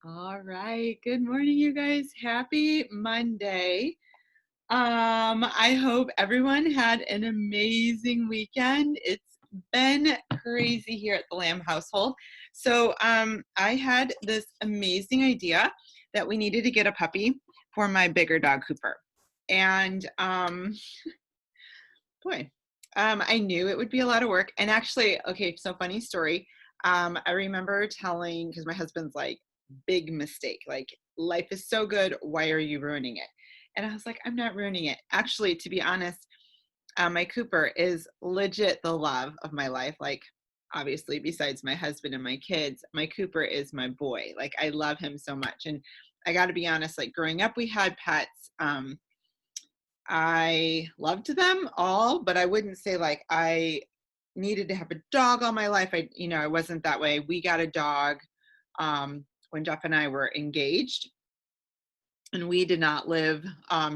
All right. Good morning, you guys. Happy Monday. I hope everyone had an amazing weekend. It's been crazy here at the Lamb household. I had this amazing idea that we needed to get a puppy for my bigger dog, Cooper. And boy, I knew it would be a lot of work. And actually, okay, so funny story. I remember telling, because my husband's like, big mistake. Like, life is so good. Why are you ruining it? And I was like, I'm not ruining it. Actually, to be honest, my Cooper is legit the love of my life. Like, obviously, besides my husband and my kids, my Cooper is my boy. Like, I love him so much. And I got to be honest, like, growing up, we had pets. I loved them all, but I wouldn't say like I needed to have a dog all my life. I wasn't that way. We got a dog when Jeff and I were engaged, and we did not live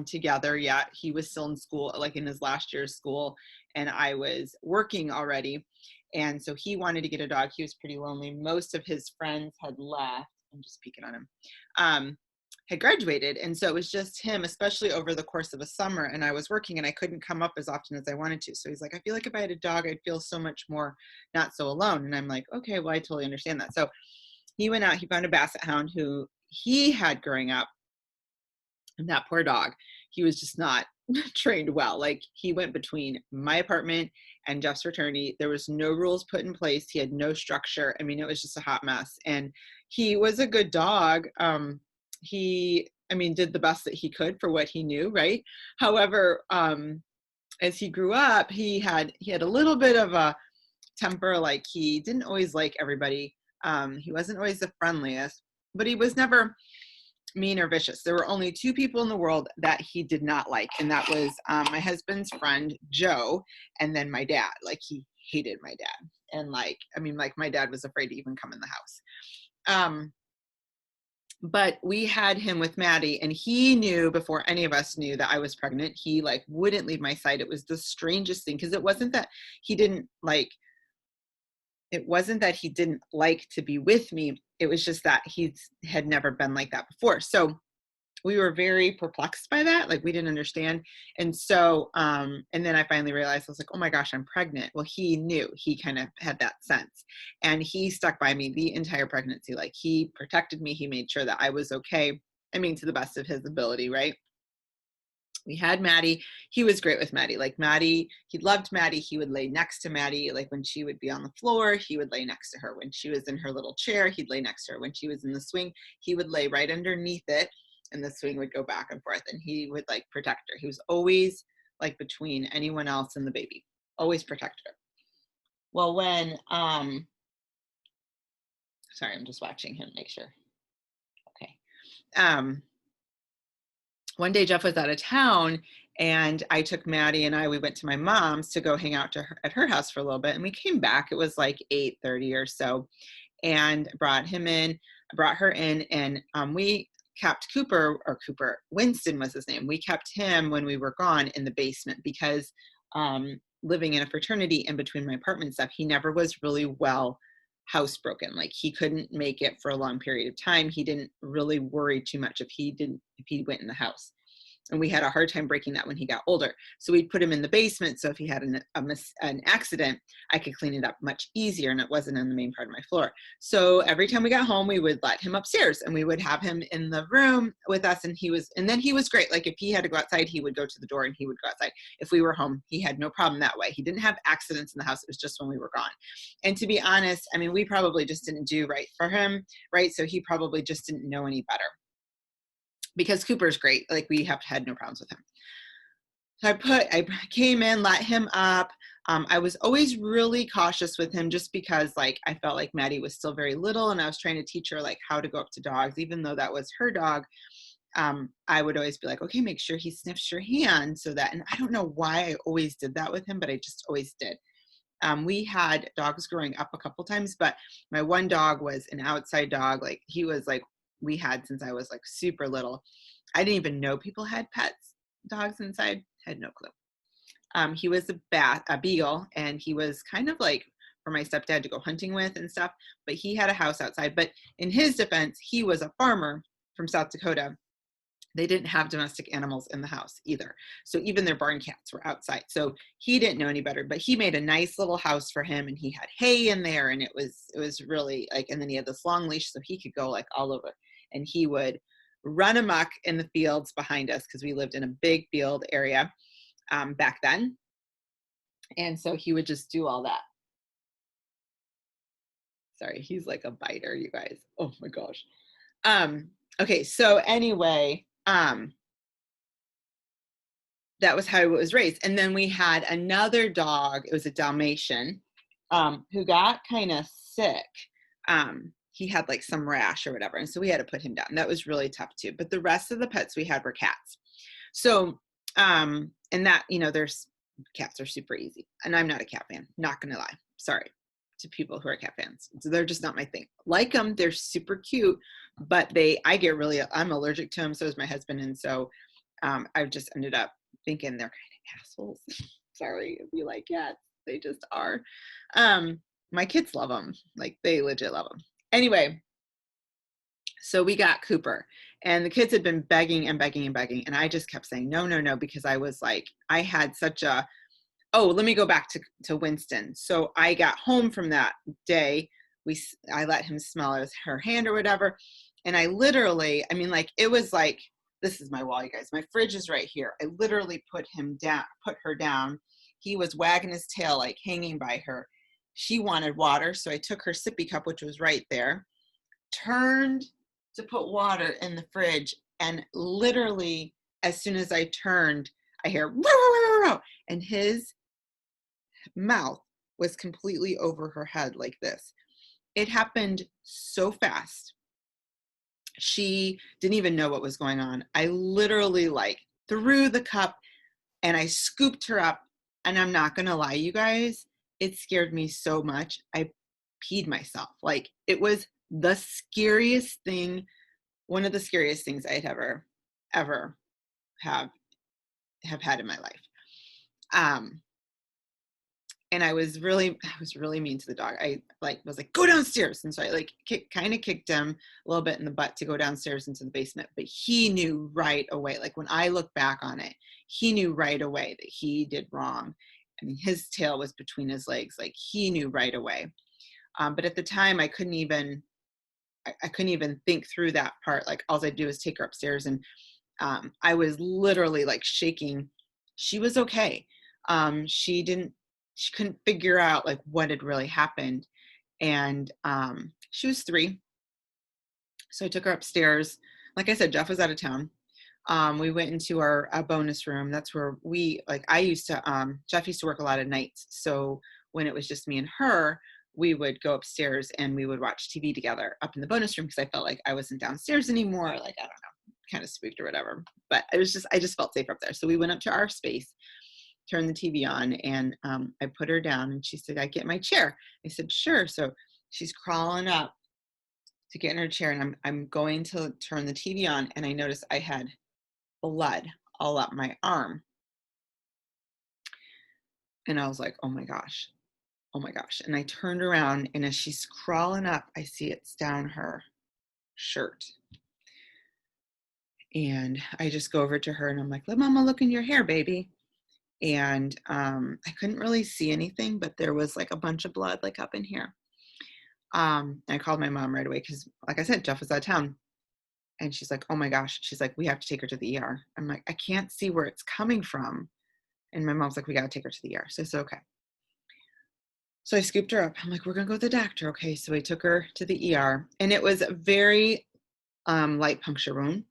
together yet. He was still in school, like in his last year of school, and I was working already. And so he wanted to get a dog. He was pretty lonely. Most of his friends had left. I'm just peeking on him. Had graduated. And so it was just him, especially over the course of a summer. And I was working and I couldn't come up as often as I wanted to. So he's like, I feel like if I had a dog, I'd feel so much more not so alone. And I'm like, okay, well, I totally understand that. So he went out, he found a basset hound who he had growing up. And that poor dog, he was just not trained well. Like, he went between my apartment and Jeff's fraternity. There was no rules put in place. He had no structure. I mean, it was just a hot mess. And he was a good dog. He did the best that he could for what he knew, right? However, as he grew up, he had a little bit of a temper. Like, he didn't always like everybody. He wasn't always the friendliest, but he was never mean or vicious. There were only two people in the world that he did not like, and that was my husband's friend Joe, and then my dad. Like, he hated my dad, and like my dad was afraid to even come in the house. But we had him with Maddie, and he knew before any of us knew that I was pregnant. He like wouldn't leave my side. It was the strangest thing, because he didn't like it wasn't that he didn't like to be with me. It was just that he had never been like that before. So we were very perplexed by that. Like, we didn't understand. And so, and then I finally realized, I was like, oh my gosh, I'm pregnant. Well, he knew. He kind of had that sense. And he stuck by me the entire pregnancy. Like, he protected me. He made sure that I was okay. I mean, to the best of his ability, right? We had Maddie. He was great with Maddie. Like, Maddie, he loved Maddie. He would lay next to Maddie. Like, when she would be on the floor, he would lay next to her. When she was in her little chair, he'd lay next to her. When she was in the swing, he would lay right underneath it, and the swing would go back and forth, and he would like protect her. He was always like between anyone else and the baby. Always protected her. Well, sorry, I'm just watching him make sure. Okay. One day Jeff was out of town, and I took Maddie and we went to my mom's to go hang out at her house for a little bit. And we came back, it was like 8:30 or so, and I brought her in, and we kept Winston was his name. We kept him when we were gone in the basement, because living in a fraternity in between my apartment stuff, he never was really well housebroken. Like, he couldn't make it for a long period of time. He didn't really worry too much if he went in the house. And we had a hard time breaking that when he got older. So we'd put him in the basement, so if he had an accident, I could clean it up much easier, and it wasn't on the main part of my floor. So every time we got home, we would let him upstairs, and we would have him in the room with us. And then he was great. Like, if he had to go outside, he would go to the door and he would go outside. If we were home, he had no problem that way. He didn't have accidents in the house. It was just when we were gone. And to be honest, I mean, we probably just didn't do right for him, right? So he probably just didn't know any better, because Cooper's great. Like, we have had no problems with him. So I came in, let him up. I was always really cautious with him, just because like I felt like Maddie was still very little, and I was trying to teach her like how to go up to dogs, even though that was her dog. I would always be like, okay, make sure he sniffs your hand, and I don't know why I always did that with him, but I just always did. We had dogs growing up a couple times, but my one dog was an outside dog. Like, he was like, we had since I was like super little. I didn't even know people had dogs inside. Had no clue. He was a beagle, and he was kind of like for my stepdad to go hunting with and stuff, but he had a house outside. But in his defense, he was a farmer from South Dakota. They didn't have domestic animals in the house either. So even their barn cats were outside. So he didn't know any better, but he made a nice little house for him, and he had hay in there, and it was really like, and then he had this long leash so he could go like all over, and he would run amok in the fields behind us because we lived in a big field area back then. And so he would just do all that. Sorry, he's like a biter, you guys. Oh my gosh. Okay, so anyway, that was how it was raised. And then we had another dog, it was a Dalmatian, who got kind of sick. He had like some rash or whatever, and so we had to put him down. That was really tough too. But the rest of the pets we had were cats. So, and that, there's cats are super easy. And I'm not a cat fan, not gonna lie. Sorry to people who are cat fans. So they're just not my thing. Like them, they're super cute, but I'm allergic to them, so is my husband. And so I've just ended up thinking they're kind of assholes. Sorry if you like cats, they just are. My kids love them, like they legit love them. Anyway, so we got Cooper, and the kids had been begging and begging and begging, and I just kept saying no, no, no, because I was like, I had such a, oh, let me go back to Winston. So I got home from that day. I let him smell her hand or whatever, and I literally, I mean, like, it was like, this is my wall, you guys. My fridge is right here. I literally put her down. He was wagging his tail, like hanging by her. She wanted water, so I took her sippy cup, which was right there, turned to put water in the fridge, and literally, as soon as I turned, I hear, row, row, row, row, and his mouth was completely over her head like this. It happened so fast. She didn't even know what was going on. I literally like threw the cup and I scooped her up, and I'm not gonna lie, you guys, it scared me so much. I peed myself. Like, it was the scariest thing, one of the scariest things I'd ever have had in my life. And I was really mean to the dog. I was like, go downstairs. And so I like kind of kicked him a little bit in the butt to go downstairs into the basement. But he knew right away. Like, when I look back on it, he knew right away that he did wrong. I mean, his tail was between his legs. Like, he knew right away. But at the time, I couldn't even think through that part. Like, all I'd do is take her upstairs, and I was literally like shaking. She was okay. She couldn't figure out like what had really happened. And she was 3. So I took her upstairs. Like I said, Jeff was out of town. We went into our bonus room. That's where Jeff used to work a lot of nights. So when it was just me and her, we would go upstairs and we would watch TV together up in the bonus room, because I felt like I wasn't downstairs anymore. Like, I don't know, kind of spooked or whatever. But I just felt safe up there. So we went up to our space, turned the TV on, and I put her down, and she said, I get my chair. I said, sure. So she's crawling up to get in her chair, and I'm going to turn the TV on, and I noticed I had blood all up my arm. And I was like, oh my gosh. And I turned around, and as she's crawling up, I see it's down her shirt. And I just go over to her, and I'm like, let mama look in your hair, baby. And I couldn't really see anything, but there was like a bunch of blood like up in here. I called my mom right away because, like I said, Jeff was out of town. And she's like, oh my gosh. She's like, we have to take her to the ER. I'm like, I can't see where it's coming from. And my mom's like, we got to take her to the ER. So I said, okay. So I scooped her up. I'm like, we're going to go to the doctor. Okay. So I took her to the ER, and it was a very light puncture wound.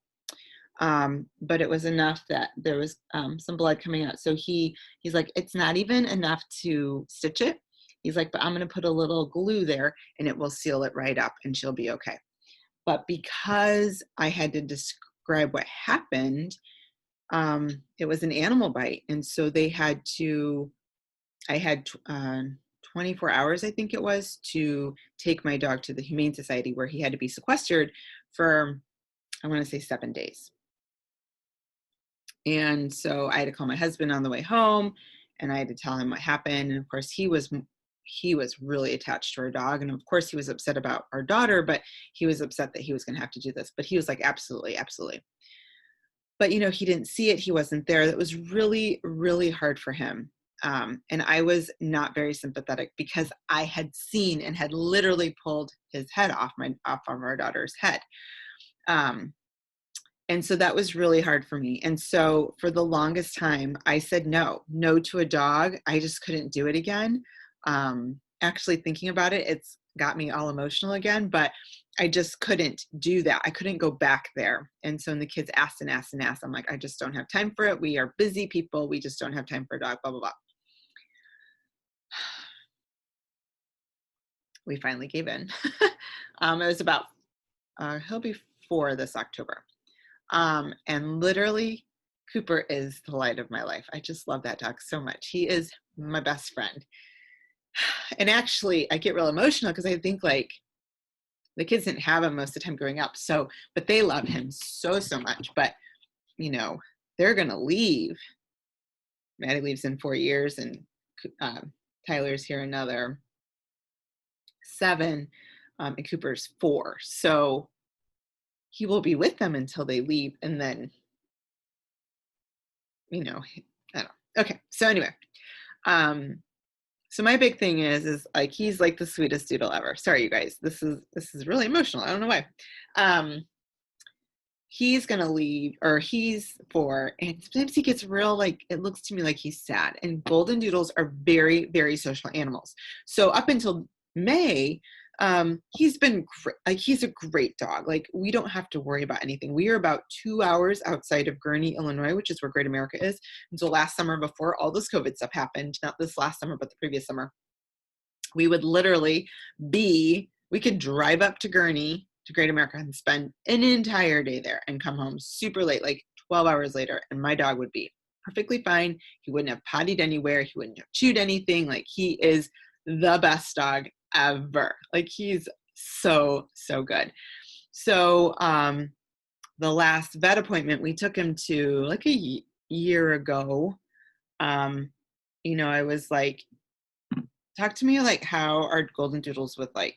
But it was enough that there was some blood coming out. So he's like, it's not even enough to stitch it. He's like, but I'm going to put a little glue there, and it will seal it right up, and she'll be okay. But because I had to describe what happened, it was an animal bite. And so I had 24 hours, I think it was, to take my dog to the Humane Society, where he had to be sequestered for, I want to say, 7 days. And so I had to call my husband on the way home, and I had to tell him what happened. And of course, he was he was really attached to our dog. And of course he was upset about our daughter, but he was upset that he was going to have to do this. But he was like, absolutely, absolutely. But, he didn't see it. He wasn't there. That was really, really hard for him. And I was not very sympathetic because I had seen and had literally pulled his head off of our daughter's head. And so that was really hard for me. And so for the longest time, I said no to a dog. I just couldn't do it again. Actually thinking about it, it's got me all emotional again, but I just couldn't do that. I couldn't go back there. And so when the kids asked and asked and asked, I'm like, I just don't have time for it. We are busy people. We just don't have time for a dog, blah, blah, blah. We finally gave in. It was about, he'll be 4 this October. And literally Cooper is the light of my life. I just love that dog so much. He is my best friend. And actually I get real emotional because I think like the kids didn't have him most of the time growing up. So, but they love him so, so much, but they're going to leave. Maddie leaves in 4 years and Tyler's here another 7, and Cooper's 4. So he will be with them until they leave. And then, I don't know. Okay. So anyway, so my big thing is like, he's like the sweetest doodle ever. Sorry, you guys, this is really emotional. I don't know why. He's going to leave, or he's 4. And sometimes he gets real, like, it looks to me like he's sad. And golden doodles are very, very social animals. So up until May, he's been like, he's a great dog. Like, we don't have to worry about anything. We are about 2 hours outside of Gurnee, Illinois, which is where Great America is. And so last summer, before all this COVID stuff happened, not this last summer, but the previous summer, we would literally we could drive up to Gurnee, to Great America, and spend an entire day there and come home super late, like 12 hours later. And my dog would be perfectly fine. He wouldn't have pottied anywhere. He wouldn't have chewed anything. Like, he is the best dog ever. Like, he's so, so good. So, the last vet appointment we took him to like a year ago, I was like, talk to me like how are golden doodles with like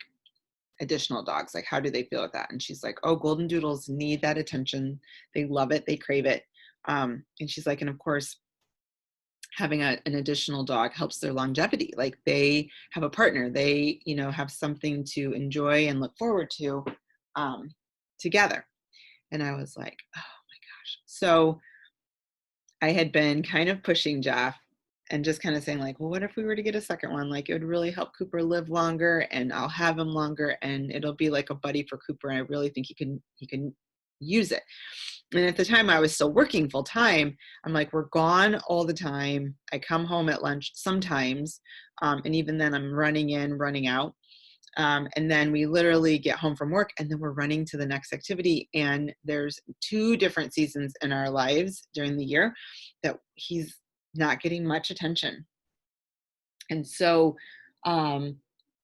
additional dogs, like how do they feel with that? And she's like, oh, golden doodles need that attention. They love it. They crave it. And she's like, and of course, having an additional dog helps their longevity. Like, they have a partner. They, have something to enjoy and look forward to together. And I was like, oh my gosh. So I had been kind of pushing Jeff and just kind of saying like, well, what if we were to get a second one? Like, it would really help Cooper live longer, and I'll have him longer, and it'll be like a buddy for Cooper. And I really think he can use it. And at the time I was still working full time. I'm like, we're gone all the time. I come home at lunch sometimes. And even then I'm running in, running out. And then we literally get home from work and then we're running to the next activity. And there's 2 different seasons in our lives during the year that he's not getting much attention. And so,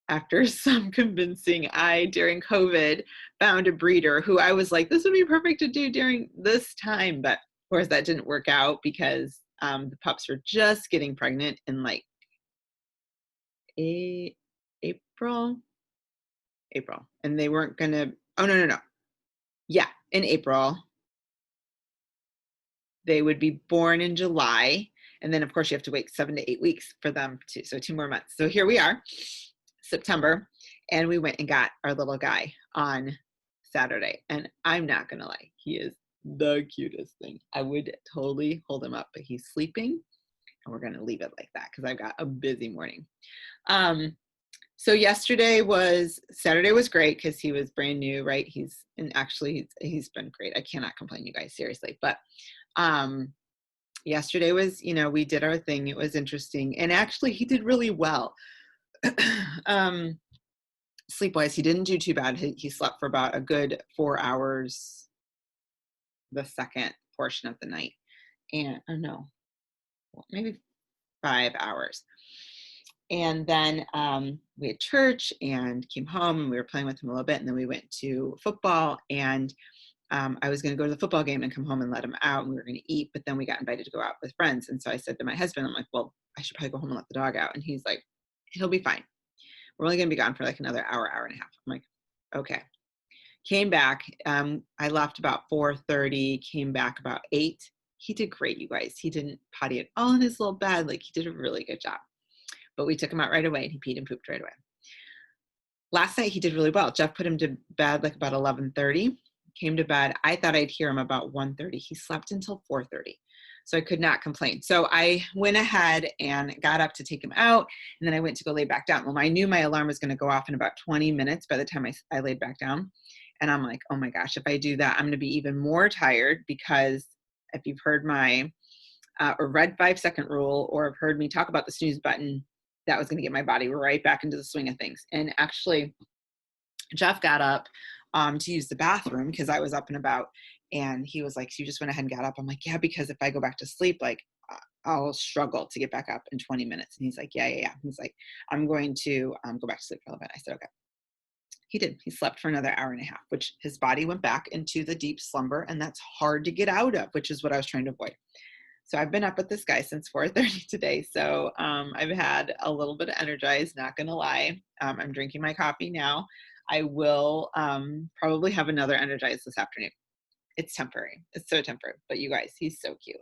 after some convincing, I, during COVID, found a breeder who I was like, this would be perfect to do during this time. But of course that didn't work out because the pups were just getting pregnant in like April. And they weren't going to, oh, no. Yeah, in April. They would be born in July. And then of course you have to wait 7 to 8 weeks for them to, so 2 more months. So here we are, September, and we went and got our little guy on Saturday. And I'm not going to lie, he is the cutest thing. I would totally hold him up, but he's sleeping and we're going to leave it like that because I've got a busy morning. So Saturday was great because he was brand new, right? He's been great. I cannot complain, you guys, seriously. But yesterday was, we did our thing. It was interesting. And actually he did really well. Sleep-wise, he didn't do too bad. He slept for about a good 4 hours the second portion of the night. And maybe 5 hours. And then we had church and came home and we were playing with him a little bit. And then we went to football, and I was going to go to the football game and come home and let him out, and we were going to eat, but then we got invited to go out with friends. And so I said to my husband, I'm like, well, I should probably go home and let the dog out. And he's like, he'll be fine. we're only going to be gone for like another hour, hour and a half. I'm like, okay. Came back. I left about 4:30, came back about 8. He did great, you guys. He didn't potty at all in his little bed. Like, he did a really good job. But we took him out right away and he peed and pooped right away. Last night he did really well. Jeff put him to bed like about 11:30. Came to bed. I thought I'd hear him about 1:30. He slept until 4:30. So I could not complain. So I went ahead and got up to take him out, and then I went to go lay back down. Well, I knew my alarm was going to go off in about 20 minutes by the time I laid back down. And I'm like, oh my gosh, if I do that, I'm going to be even more tired, because if you've heard my or read 5-second rule, or have heard me talk about the snooze button, that was going to get my body right back into the swing of things. And actually, Jeff got up to use the bathroom because I was up and about, and he was like, so you just went ahead and got up? I'm like, yeah, because if I go back to sleep, like I'll struggle to get back up in 20 minutes. And he's like, yeah. He's like, I'm going to go back to sleep for a little bit. I said, okay. He did. He slept for another hour and a half, which his body went back into the deep slumber, and that's hard to get out of, which is what I was trying to avoid. So I've been up with this guy since 4:30 today. So I've had a little bit of Energize, not going to lie. I'm drinking my coffee now. I will probably have another Energize this afternoon. It's temporary. It's so temporary. But you guys, he's so cute.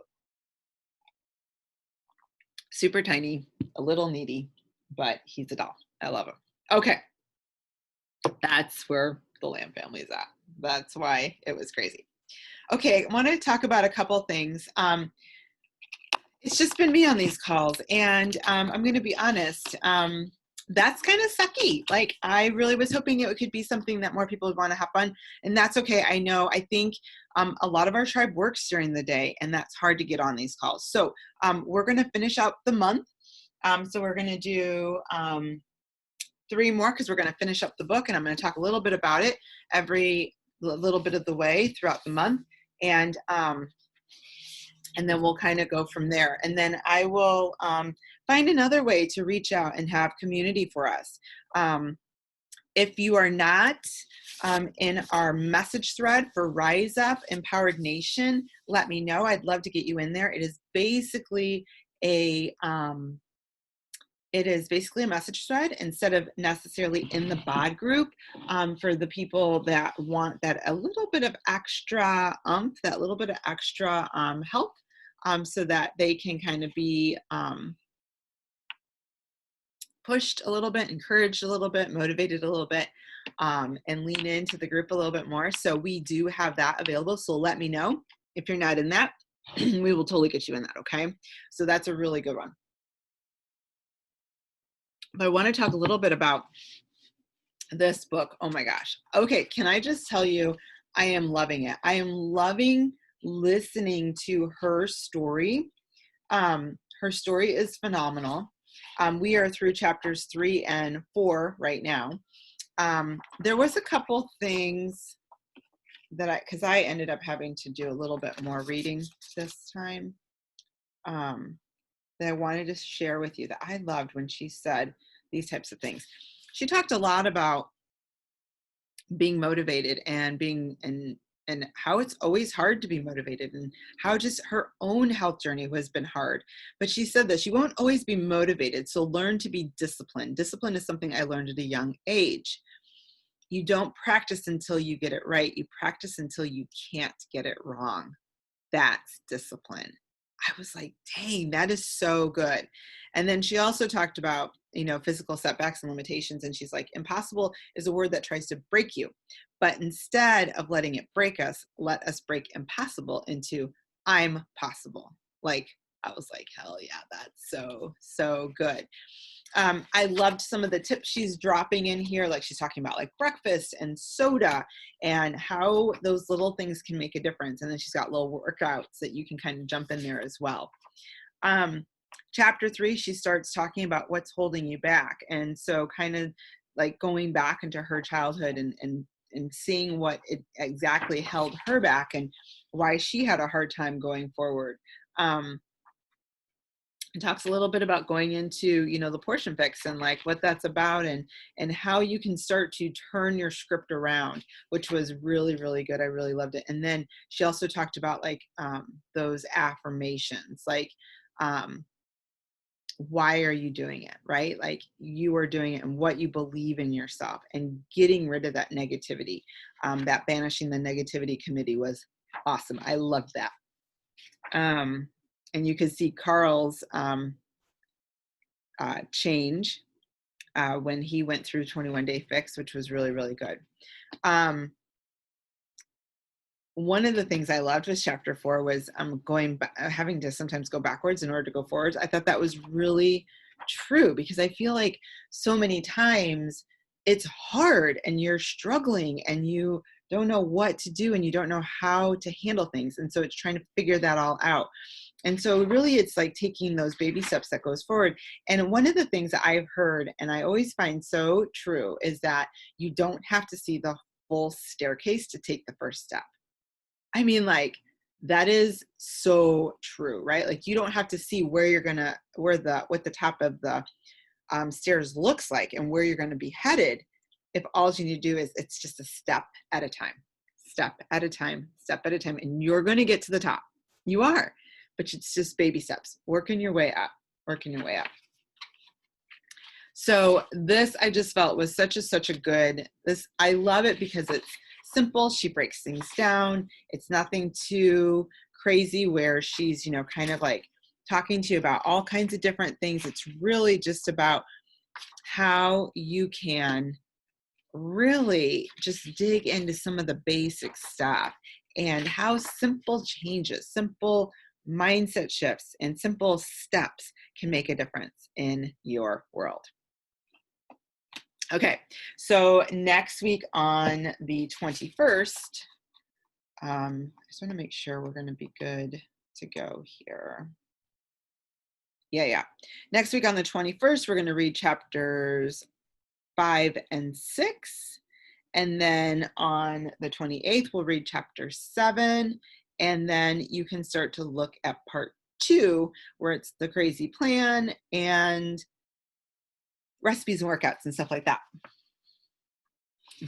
Super tiny, a little needy, but he's a doll. I love him. Okay. That's where the Lamb family is at. That's why it was crazy. Okay, I want to talk about a couple things. It's just been me on these calls, and I'm going to be honest. That's kind of sucky. Like, I really was hoping it could be something that more people would want to hop on, and that's okay. I know. I think a lot of our tribe works during the day, and that's hard to get on these calls. So we're going to finish out the month. So we're going to do 3 more, because we're going to finish up the book, and I'm going to talk a little bit about it every little bit of the way throughout the month. And then we'll kind of go from there. And then I will find another way to reach out and have community for us. If you are not in our message thread for Rise Up Empowered Nation, let me know. I'd love to get you in there. It is basically a message thread instead of necessarily in the bod group, for the people that want that a little bit of extra that little bit of extra help, so that they can kind of be pushed a little bit, encouraged a little bit, motivated a little bit, and lean into the group a little bit more. So we do have that available. So let me know if you're not in that. We will totally get you in that. Okay. So that's a really good one. But I want to talk a little bit about this book. Oh my gosh. Okay. Can I just tell you, I am loving it. I am loving listening to her story. Her story is phenomenal. We are through chapters 3 and 4 right now. There was a couple things that because I ended up having to do a little bit more reading this time, that I wanted to share with you that I loved when she said these types of things. She talked a lot about being motivated and being and how it's always hard to be motivated, and how just her own health journey has been hard. But she said that she won't always be motivated, so learn to be disciplined. Discipline is something I learned at a young age. You don't practice until you get it right. You practice until you can't get it wrong. That's discipline. I was like, dang, that is so good. And then she also talked about, physical setbacks and limitations. And she's like, impossible is a word that tries to break you. But instead of letting it break us, let us break impossible into I'm possible. Like, I was like, hell yeah, that's so, so good. I loved some of the tips she's dropping in here. Like, she's talking about like breakfast and soda and how those little things can make a difference. And then she's got little workouts that you can kind of jump in there as well. Chapter 3, she starts talking about what's holding you back. And so kind of like going back into her childhood and seeing what it exactly held her back and why she had a hard time going forward. It talks a little bit about going into, the portion fix and like what that's about and how you can start to turn your script around, which was really, really good. I really loved it. And then she also talked about like those affirmations, like why are you doing it, right? Like you are doing it and what you believe in yourself, and getting rid of that negativity. That banishing the negativity committee was awesome. I loved that. And you could see Carl's change when he went through 21 Day Fix, which was really, really good. One of the things I loved with chapter 4 was having to sometimes go backwards in order to go forwards. I thought that was really true, because I feel like so many times it's hard and you're struggling and you don't know what to do and you don't know how to handle things. And so it's trying to figure that all out. And so really it's like taking those baby steps that goes forward. And one of the things that I've heard, and I always find so true, is that you don't have to see the full staircase to take the first step. I mean, like, that is so true, right? Like, you don't have to see what the top of the stairs looks like and where you're going to be headed. If all you need to do is, it's just a step at a time, step at a time, step at a time, and you're going to get to the top. You are, but it's just baby steps, working your way up, working your way up. So this, I just felt was such a good, I love it because it's simple. She breaks things down. It's nothing too crazy where she's, kind of like talking to you about all kinds of different things. It's really just about how you can really just dig into some of the basic stuff, and how simple changes, simple mindset shifts, and simple steps can make a difference in your world. Okay, so next week on the 21st, I just want to make sure we're going to be good to go here. Yeah. Next week on the 21st, we're going to read chapters 5 and 6. And then on the 28th, we'll read chapter 7. And then you can start to look at part 2, where it's the crazy plan and recipes and workouts and stuff like that.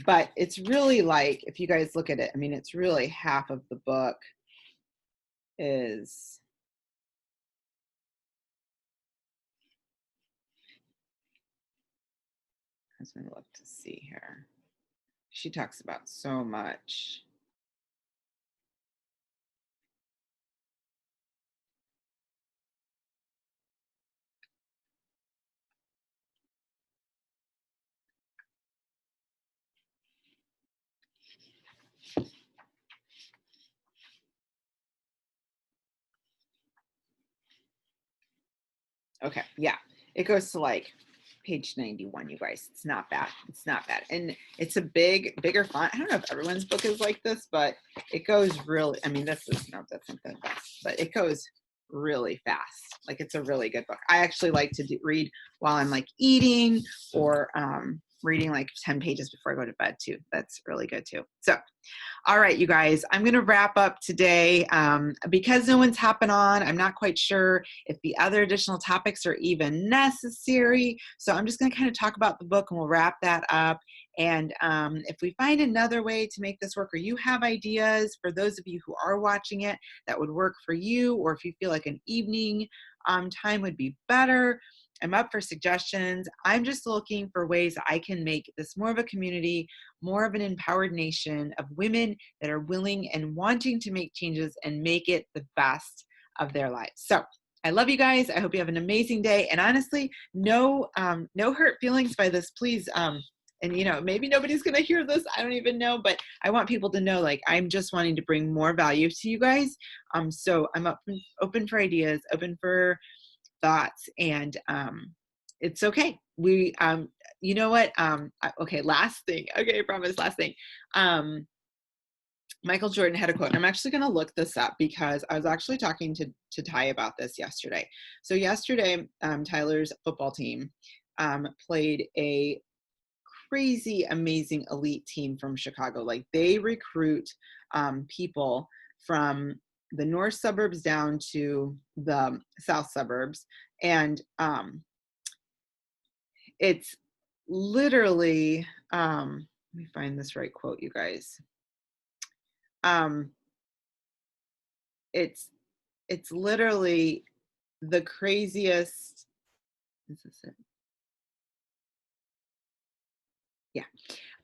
But it's really like, if you guys look at it, I mean, it's really half of the book is, I was going to look to see here. She talks about so much. Okay, yeah, it goes to like page 91, you guys. It's not bad. It's not bad. And it's a bigger font. I don't know if everyone's book is like this, but it goes really, I mean, that's not the best, but it goes really fast. Like, it's a really good book. I actually like to read while I'm like eating, or reading like 10 pages before I go to bed too. That's really good too. So, all right, you guys, I'm going to wrap up today. Because no one's hopping on, I'm not quite sure if the other additional topics are even necessary. So I'm just going to kind of talk about the book, and we'll wrap that up. And if we find another way to make this work, or you have ideas for those of you who are watching it that would work for you, or if you feel like an evening time would be better, I'm up for suggestions. I'm just looking for ways I can make this more of a community, more of an empowered nation of women that are willing and wanting to make changes and make it the best of their lives. So I love you guys. I hope you have an amazing day. And honestly, no hurt feelings by this, please. And maybe nobody's going to hear this. I don't even know, but I want people to know, like, I'm just wanting to bring more value to you guys. So I'm open for ideas, open for thoughts, and it's okay. We you know what, okay, last thing. Okay, I promise, last thing. Michael Jordan had a quote, and I'm actually going to look this up because I was actually talking to Ty about this yesterday. So yesterday, Tyler's football team played a crazy, amazing elite team from Chicago. Like, they recruit people from the north suburbs down to the south suburbs. And it's literally, let me find this right quote, you guys. It's literally the craziest Is this it? Yeah.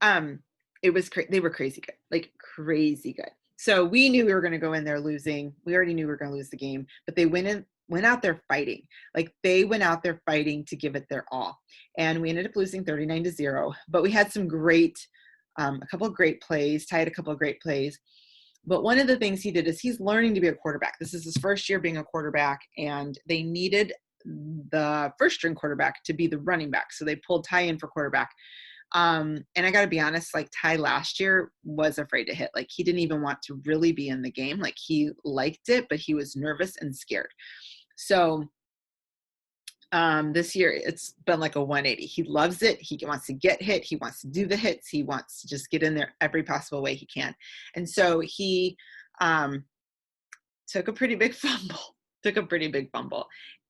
Um, it was they were crazy good, like crazy good. So we knew we were going to go in there losing. We already knew we were going to lose the game, but they went out there fighting. Like they went out there fighting to give it their all. And we ended up losing 39-0, but we had some great, a couple of great plays, tied a couple of great plays. But one of the things he did is he's learning to be a quarterback. This is his first year being a quarterback, and they needed the first string quarterback to be the running back. So they pulled Ty in for quarterback. And I got to be honest, like Ty last year was afraid to hit. Like he didn't even want to really be in the game. Like he liked it, but he was nervous and scared. So this year it's been like a 180. He loves it. He wants to get hit. He wants to do the hits. He wants to just get in there every possible way he can. And so he took a pretty big fumble.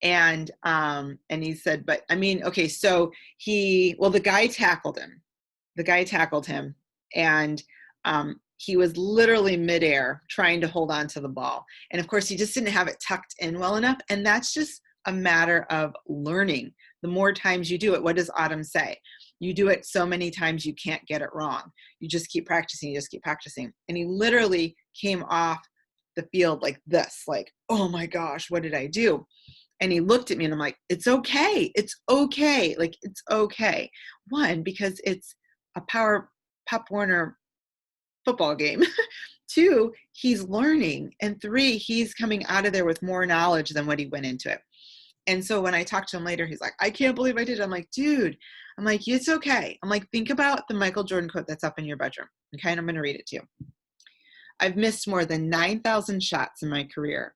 And he said, but I mean, okay, so the guy tackled him. And he was literally midair trying to hold on to the ball. And of course, he just didn't have it tucked in well enough. And that's just a matter of learning. The more times you do it, what does Autumn say? You do it so many times you can't get it wrong. You just keep practicing, And he literally came off the field like this, like, oh my gosh, what did I do? And he looked at me and I'm like, it's okay. It's okay. Like, it's okay. One, because it's a Pop Warner football game. Two, he's learning. And three, he's coming out of there with more knowledge than what he went into it. And so when I talked to him later, he's like, I can't believe I did it. I'm like, dude, it's okay. I'm like, think about the Michael Jordan quote that's up in your bedroom. Okay. And I'm going to read it to you. I've missed more than 9,000 shots in my career.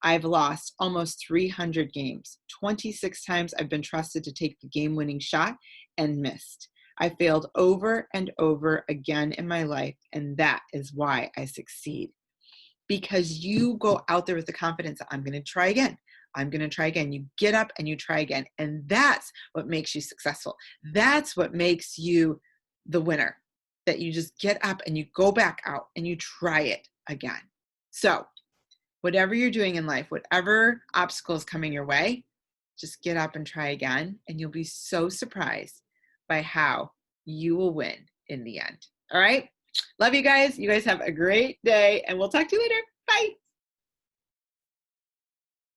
I've lost almost 300 games. 26 times I've been trusted to take the game-winning shot and missed. I failed over and over again in my life, and that is why I succeed. Because you go out there with the confidence that I'm going to try again. You get up and you try again. And that's what makes you successful. That's what makes you the winner. That you just get up and you go back out and you try it again. So whatever you're doing in life, whatever obstacles coming your way, just get up and try again. And you'll be so surprised by how you will win in the end. All right. Love you guys. You guys have a great day and we'll talk to you later. Bye.